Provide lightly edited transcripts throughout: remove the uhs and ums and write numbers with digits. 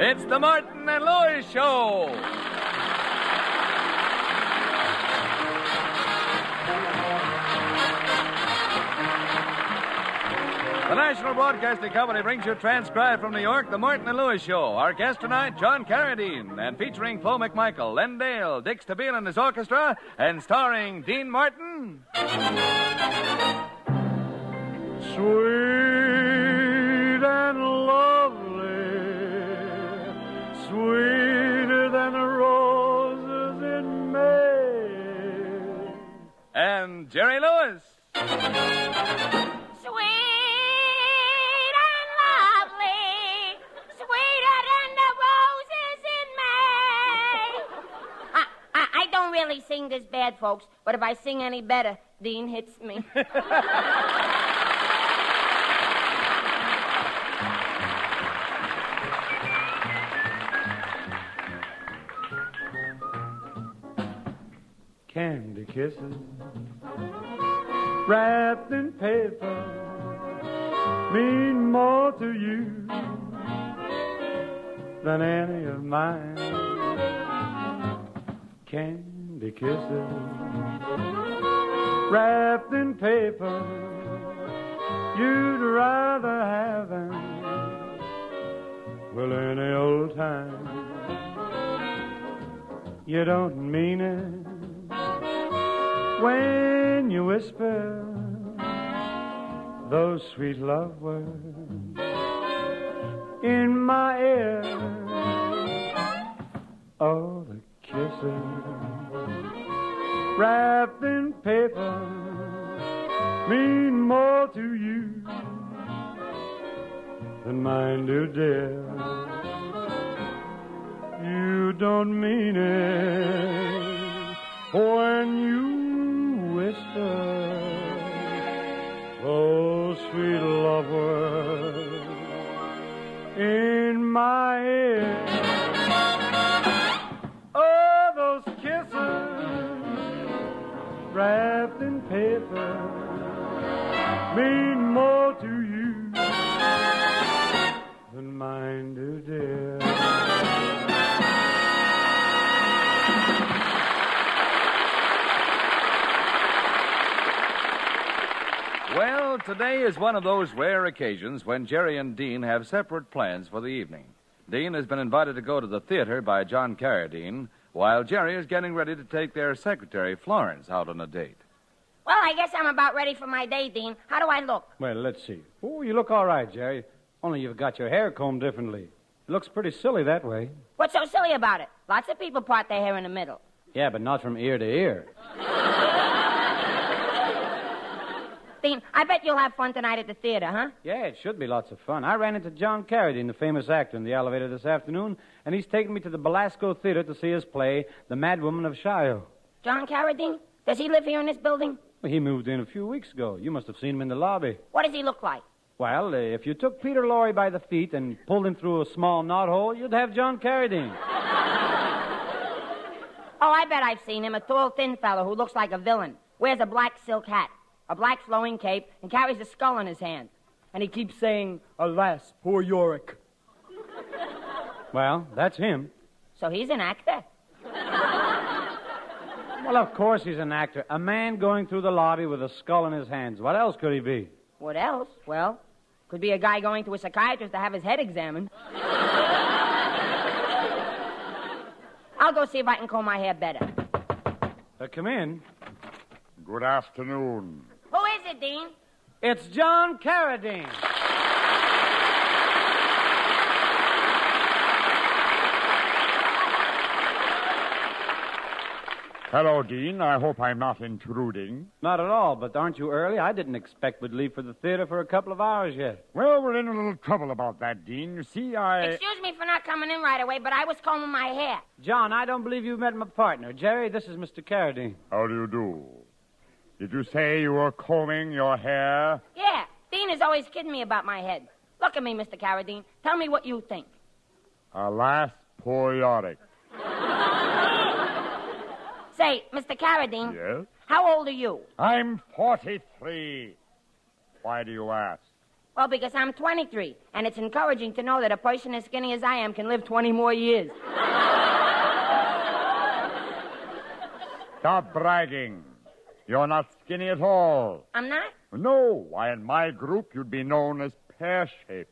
It's the Martin and Lewis Show. The National Broadcasting Company brings you transcribed from New York, the Martin and Lewis Show. Our guest tonight, John Carradine, and featuring Flo McMichael, Len Dale, Dick Stabile and his orchestra, and starring Dean Martin. Sweet and lovely, sweeter than the roses in May. And Jerry Lewis. Really sing this bad, folks, but if I sing any better, Dean hits me. Candy kisses wrapped in paper mean more to you than any of mine. Candy kisses wrapped in paper, you'd rather have them, well, any old time. You don't mean it when you whisper those sweet love words in my ear. Oh, the kisses wrapped in paper mean more to you than mine do, dear. You don't mean it when you whisper those sweet love words in my ear. Oh, those kisses wrapped in paper mean more to you than mine do, dear. Well, today is one of those rare occasions when Jerry and Dean have separate plans for the evening. Dean has been invited to go to the theater by John Carradine, while Jerry is getting ready to take their secretary, Florence, out on a date. Well, I guess I'm about ready for my day, Dean. How do I look? Well, let's see. Oh, you look all right, Jerry. Only you've got your hair combed differently. It looks pretty silly that way. What's so silly about it? Lots of people part their hair in the middle. Yeah, but not from ear to ear. Dean, I bet you'll have fun tonight at the theater, huh? Yeah, it should be lots of fun. I ran into John Carradine, the famous actor, in the elevator this afternoon, and he's taken me to the Belasco Theater to see his play, The Mad Woman of Shiloh. John Carradine? Does he live here in this building? Well, he moved in a few weeks ago. You must have seen him in the lobby. What does he look like? Well, if you took Peter Lorre by the feet and pulled him through a small knothole, you'd have John Carradine. Oh, I bet I've seen him. A tall, thin fellow who looks like a villain. Wears a black silk hat, a black flowing cape, and carries a skull in his hand. And he keeps saying, "Alas, poor Yorick." Well, that's him. So he's an actor? Well, of course he's an actor. A man going through the lobby with a skull in his hands. What else could he be? What else? Well, could be a guy going to a psychiatrist to have his head examined. I'll go see if I can comb my hair better. Come in. Good afternoon. Who is it, Dean? It's John Carradine. Hello, Dean. I hope I'm not intruding. Not at all, but aren't you early? I didn't expect we'd leave for the theater for a couple of hours yet. Well, we're in a little trouble about that, Dean. You see, Excuse me for not coming in right away, but I was combing my hair. John, I don't believe you've met my partner. Jerry, this is Mr. Carradine. How do you do? Did you say you were combing your hair? Yeah, Dean is always kidding me about my head. Look at me, Mr. Carradine. Tell me what you think. Alas, poor Yorick. Say, Mr. Carradine. Yes? How old are you? I'm 43. Why do you ask? Well, because I'm 23, and it's encouraging to know that a person as skinny as I am can live 20 more years. Stop bragging. You're not skinny at all. I'm not? No. Why, in my group, you'd be known as pear-shaped.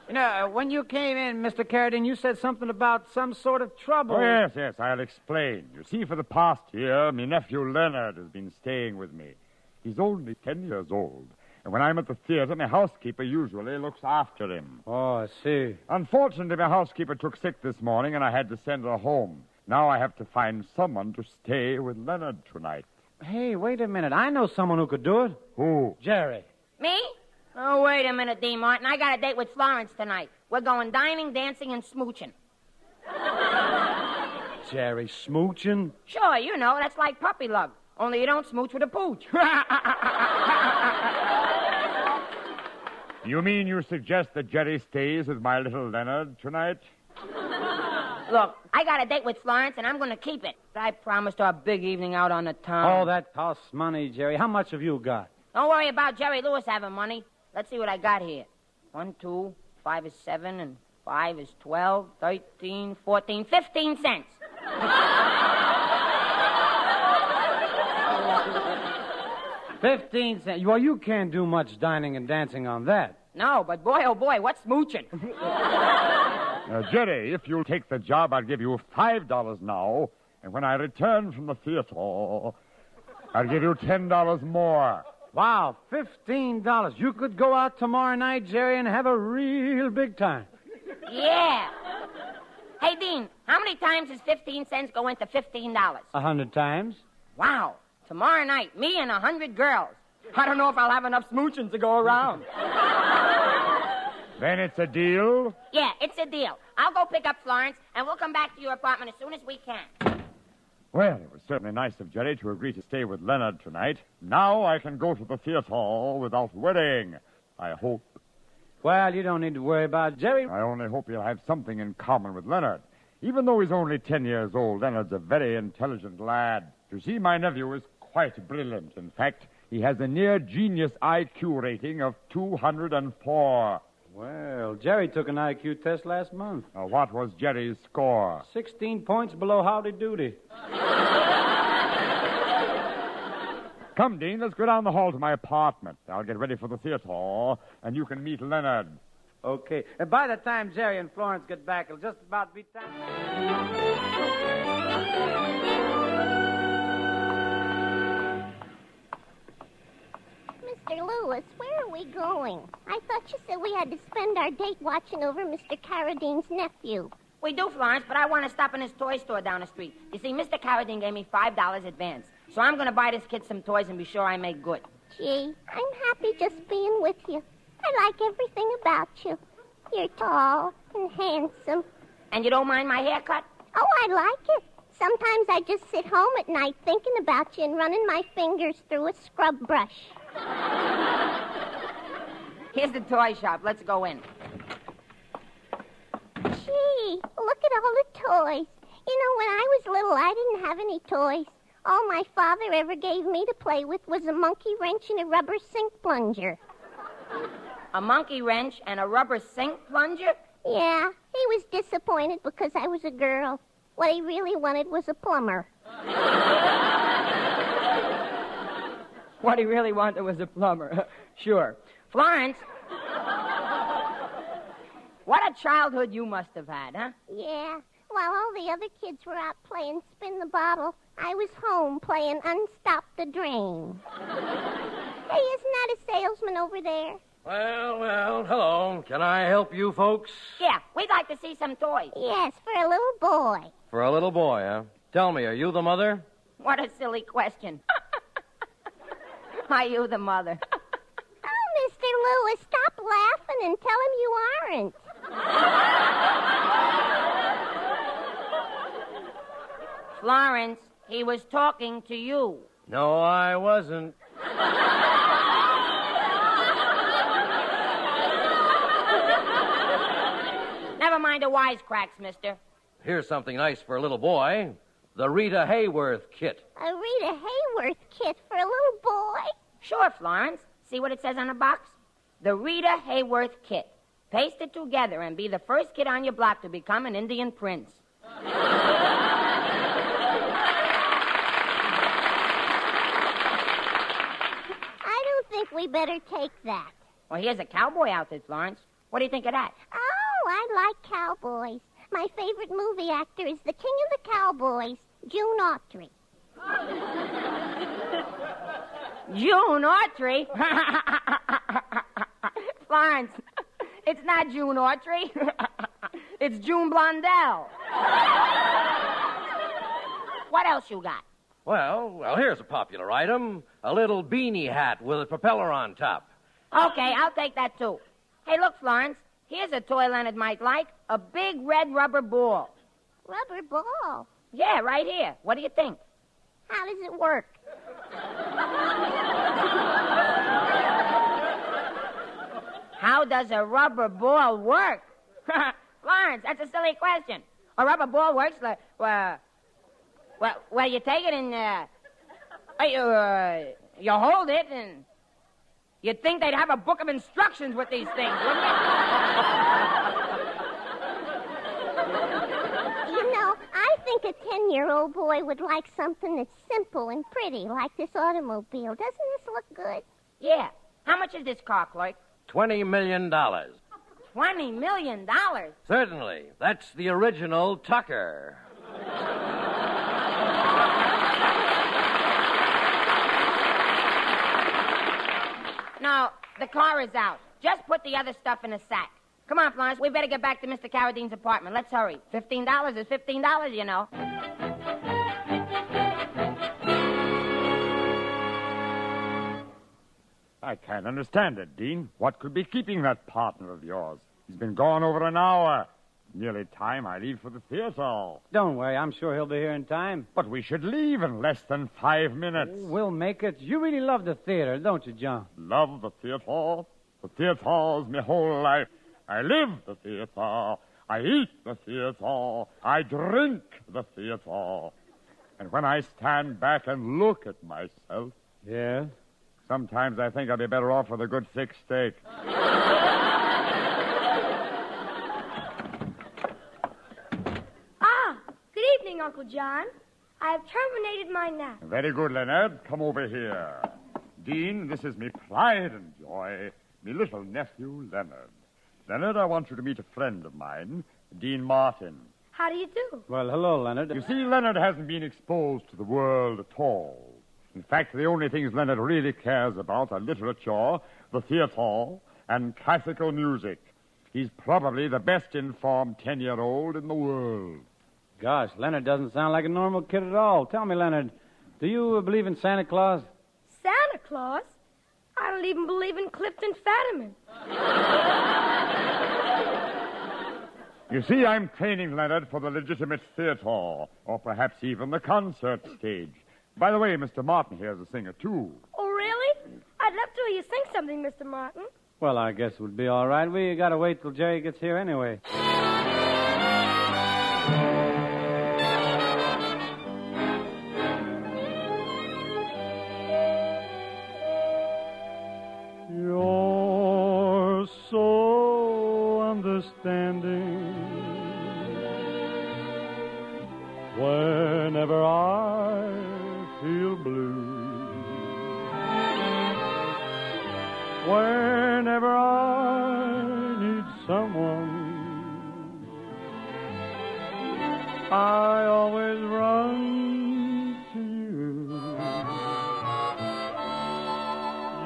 You know, when you came in, Mr. Carradine, you said something about some sort of trouble. Oh, yes, I'll explain. You see, for the past year, my nephew Leonard has been staying with me. He's only 10 years old. And when I'm at the theater, my housekeeper usually looks after him. Oh, I see. Unfortunately, my housekeeper took sick this morning, and I had to send her home. Now I have to find someone to stay with Leonard tonight. Hey, wait a minute. I know someone who could do it. Who? Jerry. Me? Oh, wait a minute, Dean Martin. I got a date with Florence tonight. We're going dining, dancing, and smooching. Jerry smooching? Sure, you know, that's like puppy love. Only you don't smooch with a pooch. You mean you suggest that Jerry stays with my little Leonard tonight? Look, I got a date with Florence, and I'm going to keep it. I promised her a big evening out on the town. Oh, that costs money, Jerry. How much have you got? Don't worry about Jerry Lewis having money. Let's see what I got here. 1, 2, 5 is 7, and 5 is 12, 13, 14, 15 cents. 15 cents. Well, you can't do much dining and dancing on that. No, but boy, oh boy, what's smooching? Jerry, if you'll take the job, I'll give you $5 now. And when I return from the theater, I'll give you $10 more. Wow, $15. You could go out tomorrow night, Jerry, and have a real big time. Yeah. Hey, Dean, how many times does 15 cents go into $15? 100 times. Wow. Tomorrow night, me and 100 girls. I don't know if I'll have enough smooching to go around. Then it's a deal? Yeah, it's a deal. I'll go pick up Florence, and we'll come back to your apartment as soon as we can. Well, it was certainly nice of Jerry to agree to stay with Leonard tonight. Now I can go to the theater without worrying. I hope. Well, you don't need to worry about Jerry. I only hope he'll have something in common with Leonard. Even though he's only 10 years old, Leonard's a very intelligent lad. You see, my nephew is quite brilliant. In fact, he has a near-genius IQ rating of 204. Well, Jerry took an IQ test last month. What was Jerry's score? 16 points below Howdy Doody. Come, Dean, let's go down the hall to my apartment. I'll get ready for the theater, and you can meet Leonard. Okay. And by the time Jerry and Florence get back, it'll just about be time. Mr. Lewis, where are we going? I thought you said we had to spend our date watching over Mr. Carradine's nephew. We do, Florence, but I want to stop in his toy store down the street. You see, Mr. Carradine gave me $5 advance. So I'm going to buy this kid some toys and be sure I make good. Gee, I'm happy just being with you. I like everything about you. You're tall and handsome. And you don't mind my haircut? Oh, I like it. Sometimes I just sit home at night thinking about you and running my fingers through a scrub brush. Here's the toy shop. Let's go in. Gee, look at all the toys. You know, when I was little, I didn't have any toys. All my father ever gave me to play with was a monkey wrench and a rubber sink plunger. A monkey wrench and a rubber sink plunger? Yeah, he was disappointed because I was a girl. What he really wanted was a plumber. What he really wanted was a plumber. Sure. Florence, what a childhood you must have had, huh? Yeah, while all the other kids were out playing spin the bottle, I was home playing unstop the drain. Hey, isn't that a salesman over there? Well, hello. Can I help you folks? Yeah, we'd like to see some toys. Yes, for a little boy. For a little boy, huh? Tell me, are you the mother? What a silly question. Are you the mother? Oh, Mr. Lewis, stop laughing and tell him you aren't. Florence, he was talking to you. No, I wasn't. Never mind the wisecracks, mister. Here's something nice for a little boy. The Rita Hayworth kit. A Rita Hayworth kit for a little boy? Sure, Florence. See what it says on the box? The Rita Hayworth Kit. Paste it together and be the first kid on your block to become an Indian prince. I don't think we better take that. Well, here's a cowboy outfit, Florence. What do you think of that? Oh, I like cowboys. My favorite movie actor is the king of the cowboys, June Autry. June Autry? Florence, it's not June Autry. It's June Blondell. What else you got? Well, here's a popular item. A little beanie hat with a propeller on top. Okay, I'll take that, too. Hey, look, Florence. Here's a toy Leonard might like. A big red rubber ball. Rubber ball? Yeah, right here. What do you think? How does it work? How does a rubber ball work? Florence, that's a silly question. A rubber ball works like, well, you take it and, you hold it and you'd think they'd have a book of instructions with these things, wouldn't you? You know, I think a 10-year-old boy would like something that's simple and pretty, like this automobile. Doesn't this look good? Yeah. How much is this car, clerk? $20 million. $20 million? Certainly. That's the original Tucker. No, the car is out. Just put the other stuff in a sack. Come on, Florence. We better get back to Mr. Carradine's apartment. Let's hurry. $15 is $15, you know. I can't understand it, Dean. What could be keeping that partner of yours? He's been gone over an hour. Nearly time I leave for the theater. Don't worry, I'm sure he'll be here in time. But we should leave in less than 5 minutes. We'll make it. You really love the theater, don't you, John? Love the theater. The theater's my whole life. I live the theater. I eat the theater. I drink the theater. And when I stand back and look at myself, Yeah? sometimes I think I'd be better off with a good thick steak. Good evening, Uncle John. I have terminated my nap. Very good, Leonard. Come over here. Dean, this is me pride and joy, me little nephew, Leonard. Leonard, I want you to meet a friend of mine, Dean Martin. How do you do? Well, hello, Leonard. You see, Leonard hasn't been exposed to the world at all. In fact, the only things Leonard really cares about are literature, the theater, and classical music. He's probably the best informed 10-year-old in the world. Gosh, Leonard doesn't sound like a normal kid at all. Tell me, Leonard, do you believe in Santa Claus? Santa Claus? I don't even believe in Clifton Fetterman. You see, I'm training Leonard for the legitimate theater, or perhaps even the concert stage. By the way, Mr. Martin here's a singer, too. Oh, really? I'd love to hear you sing something, Mr. Martin. Well, I guess it would be all right. We got to wait till Jerry gets here anyway. You're so understanding. Whenever I feel blue, whenever I need someone, I always run to you.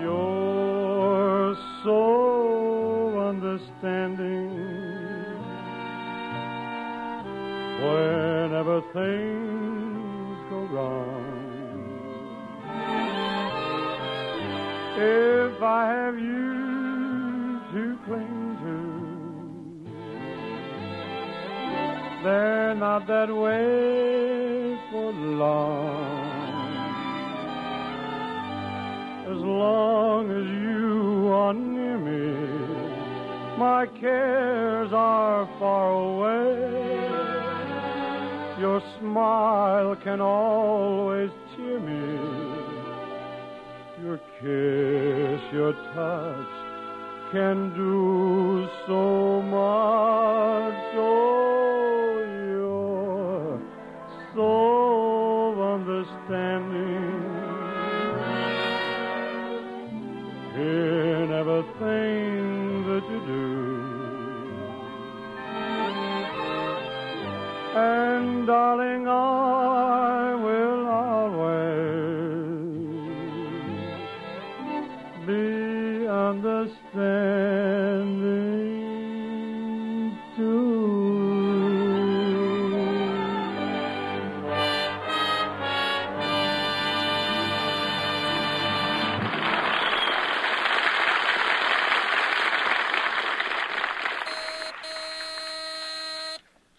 You're so understanding. Whenever things go wrong, if I have you to cling to, they're not that way for long. As long as you are near me, my cares are far away. Your smile can always cheer me. Your kiss, your touch can do so much. Oh, you're so understanding in everything that you do. And darling, I will always be understanding too.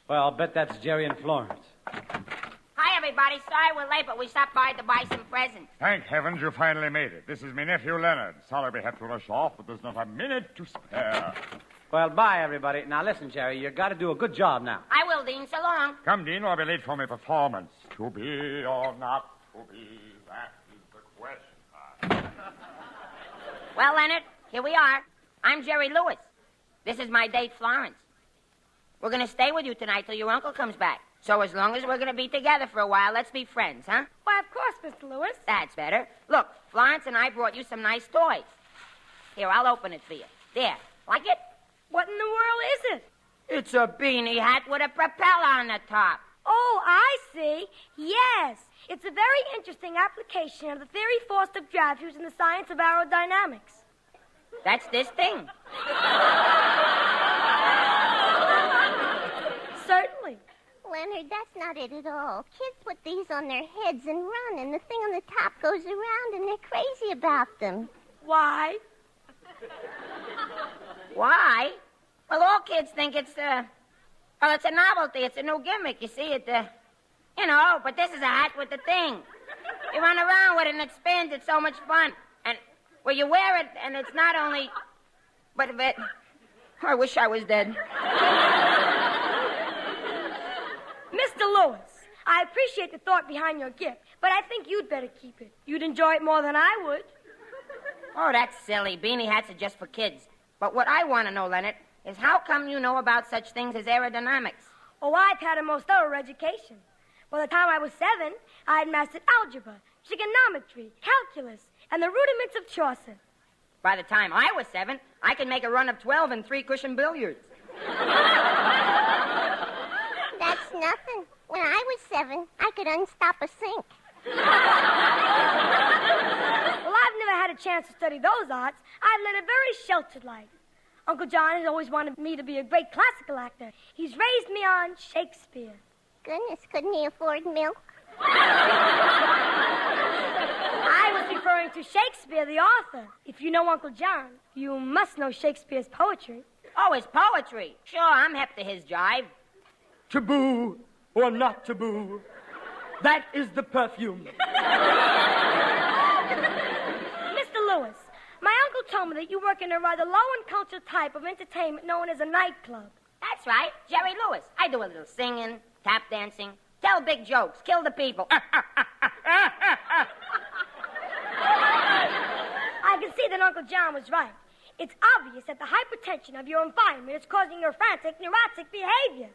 Well, I'll bet that's Jerry and Florence. Hi, everybody. Sorry we're late, but we stopped by to buy some presents. Thank heavens you finally made it. This is my nephew Leonard. Sorry we have to rush off, but there's not a minute to spare. Well, bye, everybody. Now, listen, Jerry, you got to do a good job now. I will, Dean. So long. Come, Dean, or I'll be late for my performance. To be or not to be, that is the question. Well, Leonard, here we are. I'm Jerry Lewis. This is my date, Florence. We're going to stay with you tonight till your uncle comes back. So as long as we're going to be together for a while, let's be friends, huh? Why, of course, Mr. Lewis. That's better. Look, Florence and I brought you some nice toys. Here, I'll open it for you. There. Like it? What in the world is it? It's a beanie hat with a propeller on the top. Oh, I see. Yes. It's a very interesting application of the theory force of gravity used in the science of aerodynamics. That's this thing. Certainly. Leonard, that's not it at all. Kids put these on their heads and run, and the thing on the top goes around, and they're crazy about them. Why? Why? Well, all kids think it's a novelty. It's a new gimmick. You see, but this is a hat with the thing. You run around with it and it spins. It's so much fun. And, well, you wear it and it's not only, but I wish I was dead. Mr. Lewis, I appreciate the thought behind your gift, but I think you'd better keep it. You'd enjoy it more than I would. Oh, that's silly. Beanie hats are just for kids. But what I want to know, Leonard, is how come you know about such things as aerodynamics? Oh, I've had a most thorough education. By the time I was 7, I had mastered algebra, trigonometry, calculus, and the rudiments of Chaucer. By the time I was 7, I could make a run of 12 in 3-cushion billiards. That's nothing. When I was 7, I could unstop a sink. Well, I've never had a chance to study those arts. I've led a very sheltered life. Uncle John has always wanted me to be a great classical actor. He's raised me on Shakespeare. Goodness, couldn't he afford milk? I was referring to Shakespeare, the author. If you know Uncle John, you must know Shakespeare's poetry. Oh, his poetry. Sure, I'm hep to his jive. Taboo or not taboo, that is the perfume. Mr. Lewis, my uncle told me that you work in a rather low-in-culture type of entertainment known as a nightclub. That's right, Jerry Lewis. I do a little singing, tap dancing, tell big jokes, kill the people. I can see that Uncle John was right. It's obvious that the hypertension of your environment is causing your frantic, neurotic behavior.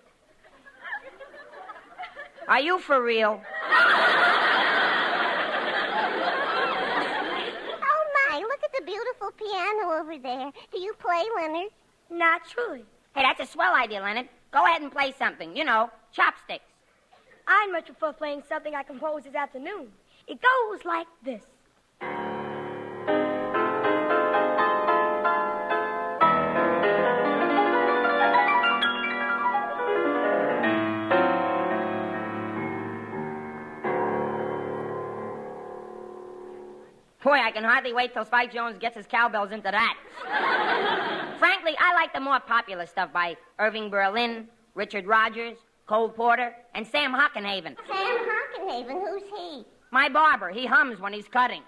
Are you for real? Oh, my, look at the beautiful piano over there. Do you play, Leonard? Naturally. Hey, that's a swell idea, Leonard. Go ahead and play something. You know, chopsticks. I'd much prefer playing something I composed this afternoon. It goes like this. Boy, I can hardly wait till Spike Jones gets his cowbells into that. Frankly, I like the more popular stuff by Irving Berlin, Richard Rodgers, Cole Porter, and Sam Hockenhaven. Sam Hockenhaven, who's he? My barber. He hums when he's cutting.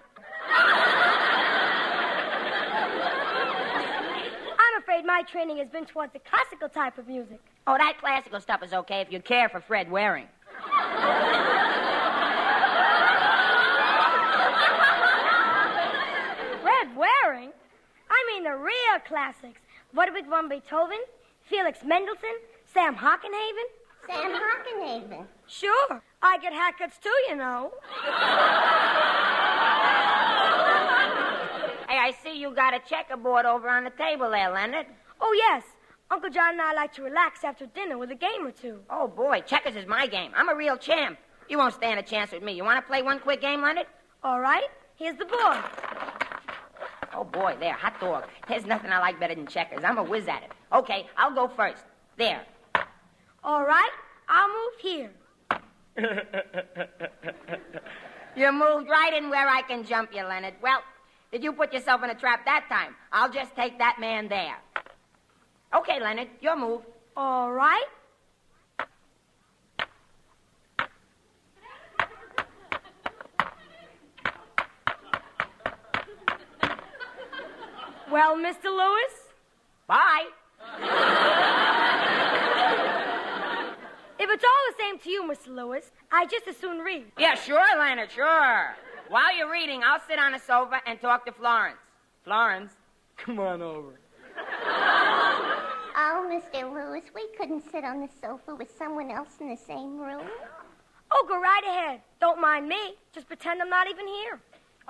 I'm afraid my training has been towards the classical type of music. Oh, that classical stuff is okay if you care for Fred Waring. mean the real classics. Ludwig von Beethoven, Felix Mendelssohn, Sam Hockenhaven. Sam Hockenhaven. Sure. I get haircuts too, you know. Hey, I see you got a checkerboard over on the table there, Leonard. Oh, yes. Uncle John and I like to relax after dinner with a game or two. Oh, boy, checkers is my game. I'm a real champ. You won't stand a chance with me. You want to play one quick game, Leonard? All right. Here's the board. Oh, boy, there, hot dog. There's nothing I like better than checkers. I'm a whiz at it. Okay, I'll go first. There. All right. I'll move here. You moved right in where I can jump you, Leonard. Well, did you put yourself in a trap that time? I'll just take that man there. Okay, Leonard, your move. All right. Well, Mr. Lewis? Bye. If it's all the same to you, Mr. Lewis, I just as soon read. Yeah, sure, Leonard, sure. While you're reading, I'll sit on a sofa and talk to Florence. Florence, come on over. Oh, Mr. Lewis, we couldn't sit on the sofa with someone else in the same room. Oh, go right ahead. Don't mind me. Just pretend I'm not even here.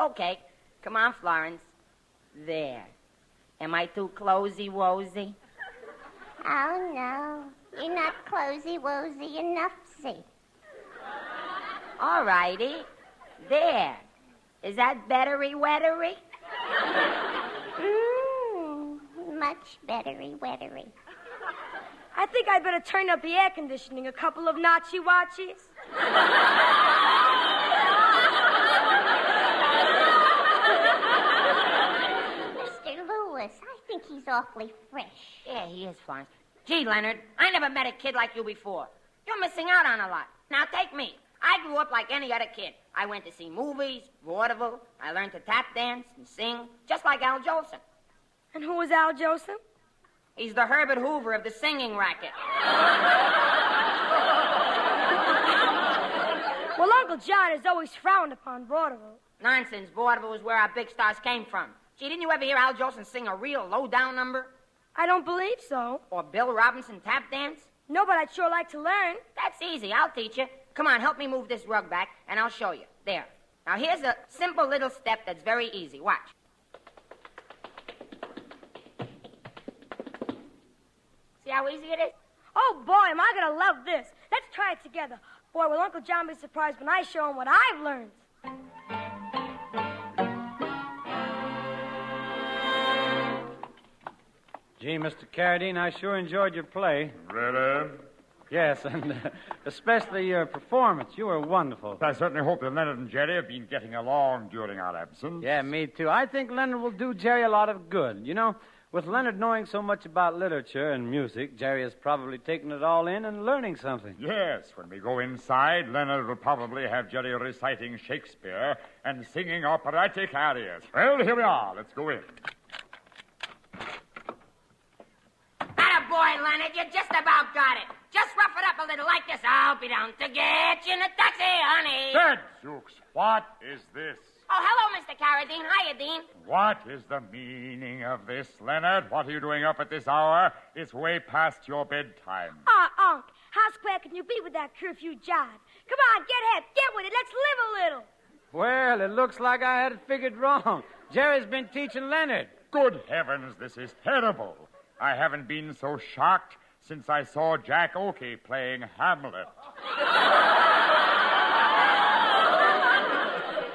Okay, come on, Florence. There. Am I too closey-wosy? Oh, no. You're not closey-wosy enough, see. All righty. There. Is that bettery-wettery? Much bettery-wettery. I think I'd better turn up the air conditioning a couple of notchy-watchies. Mr. Lewis, I think he's awfully fresh. Yeah, he is, Florence. Gee, Leonard, I never met a kid like you before. You're missing out on a lot. Now, take me. I grew up like any other kid. I went to see movies, vaudeville. I learned to tap dance and sing, just like Al Jolson. And who was Al Jolson? He's the Herbert Hoover of the singing racket. Well, Uncle John has always frowned upon vaudeville. Nonsense. Vaudeville was where our big stars came from. Gee, didn't you ever hear Al Jolson sing a real low-down number? I don't believe so. Or Bill Robinson tap dance? No, but I'd sure like to learn. That's easy. I'll teach you. Come on, help me move this rug back, and I'll show you. There. Now, here's a simple little step that's very easy. Watch. See how easy it is? Oh, boy, am I going to love this. Let's try it together. Boy, will Uncle John be surprised when I show him what I've learned. Gee, Mr. Carradine, I sure enjoyed your play. Really? Yes, and especially your performance. You were wonderful. I certainly hope that Leonard and Jerry have been getting along during our absence. Yeah, me too. I think Leonard will do Jerry a lot of good. You know, with Leonard knowing so much about literature and music, Jerry has probably taken it all in and learning something. Yes, when we go inside, Leonard will probably have Jerry reciting Shakespeare and singing operatic arias. Well, here we are. Let's go in. Attaboy, Leonard, you just about got it. Just rough it up a little like this. I'll be down to get you in a taxi, honey. Gadzooks, what is this? Oh, hello, Mr. Carradine. Hiya, Dean. What is the meaning of this, Leonard? What are you doing up at this hour? It's way past your bedtime. Unc, how square can you be with that curfew jive? Come on, get hip, get with it. Let's live a little. Well, it looks like I had it figured wrong. Jerry's been teaching Leonard. Good heavens, this is terrible. I haven't been so shocked since I saw Jack Oakey playing Hamlet.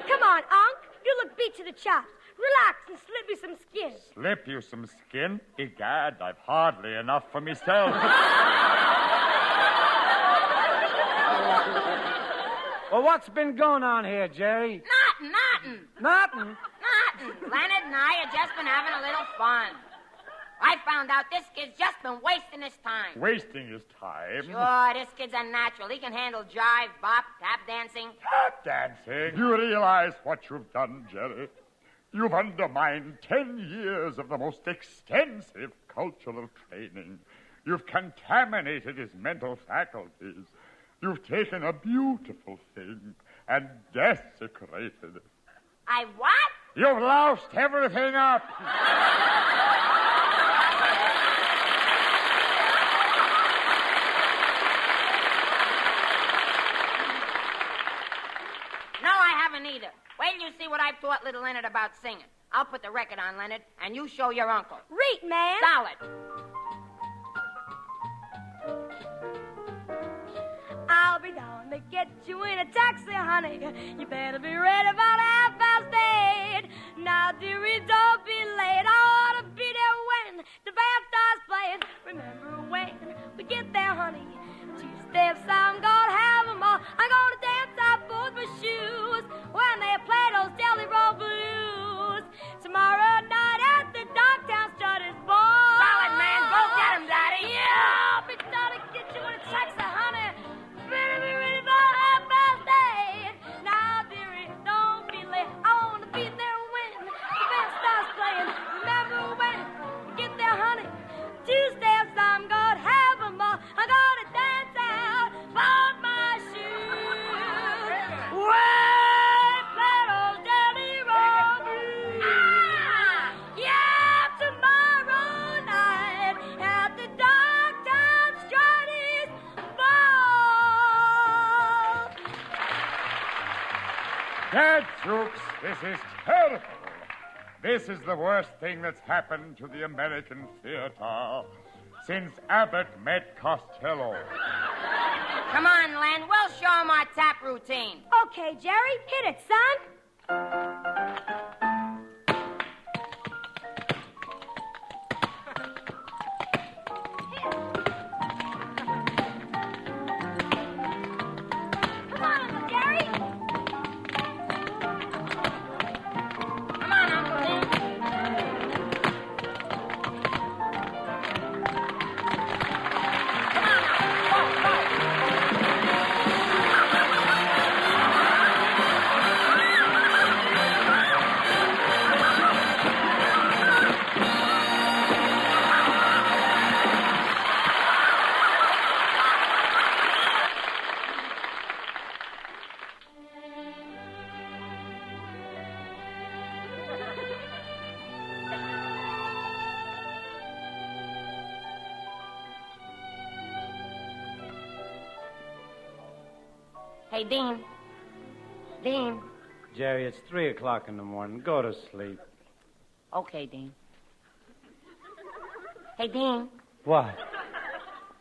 Come on, Unc. You look beat to the chops. Relax and slip me some skin. Slip you some skin? Egad, I've hardly enough for myself. Well, what's been going on here, Jerry? Nothing. Nothing? Leonard and I have just been having a little fun. I found out this kid's just been wasting his time. Wasting his time? Sure, this kid's unnatural. He can handle jive, bop, tap dancing. Tap dancing? You realize what you've done, Jerry? You've undermined 10 years of the most extensive cultural training. You've contaminated his mental faculties. You've taken a beautiful thing and desecrated it. I what? You've loused everything up. No, I haven't either. Wait till you see what I've taught little Leonard about singing. I'll put the record on, Leonard, and you show your uncle. Read, man. Solid. I'll be down to get you in a taxi, honey. You better be ready about 8:30. Now, dearie, don't be late. I ought to be there when the band starts playing. Remember when we get there, honey? 2 steps, I'm gonna have 'em all. I'm gonna dance out both my shoes when they play those Jelly Roll Blues. Tomorrow night at the Dogtown Strutter's Ball. Solid, man. Go get 'em, Daddy. Yeah, I'll be down to get you in a taxi, honey. Better be ready for 8:30. Now, dearie, don't be late. I wanna be there when the band starts playing. Remember when we get there, honey? 2 steps, I'm gonna have 'em all. I'm gonna dance out both my shoes. Way play those Jelly Roll Blues. Yeah, tomorrow night at the Dogtown Strutter's Ball. Gadzooks, this is terrible. This is the worst thing that's happened to the American theater since Abbott met Costello. Come on, Len. We'll show 'em our tap routine. Okay, Jerry, hit it, son. Come on, Uncle Jerry. Come on, Uncle Len. Come on, Uncle. Go, go. Hey, Dean. Dean. Jerry, it's 3 o'clock in the morning. Go to sleep. Okay, Dean. Hey, Dean. What?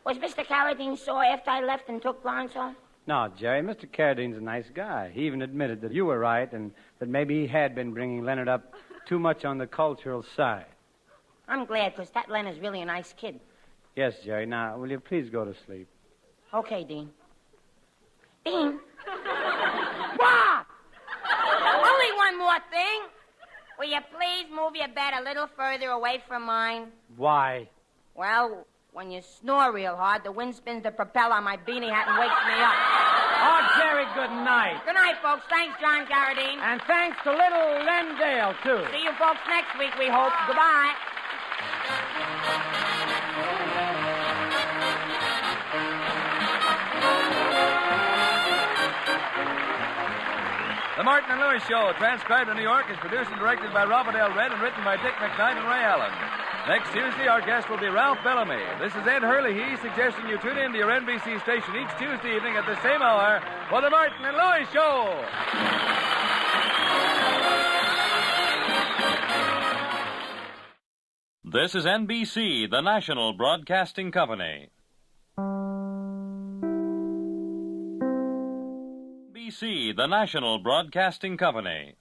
Was Mr. Carradine sore after I left and took Lonzo? No, Jerry, Mr. Carradine's a nice guy. He even admitted that you were right and that maybe he had been bringing Leonard up too much on the cultural side. I'm glad, because that Len is really a nice kid. Yes, Jerry. Now, will you please go to sleep? Okay, Dean. Dean. What? Only one more thing. Will you please move your bed a little further away from mine? Why? Well, when you snore real hard, the wind spins the propeller on my beanie hat and wakes me up. Oh, Jerry, good night. Good night, folks. Thanks, John Carradine. And thanks to little Len Dale, too. See you folks next week, we hope. Goodbye. The Martin and Lewis Show, transcribed in New York, is produced and directed by Robert L. Red and written by Dick McKnight and Ray Allen. Next Tuesday, our guest will be Ralph Bellamy. This is Ed Hurley suggesting you tune in to your NBC station each Tuesday evening at the same hour for the Martin and Lewis Show. This is NBC, the national broadcasting company. NBC, the national broadcasting company.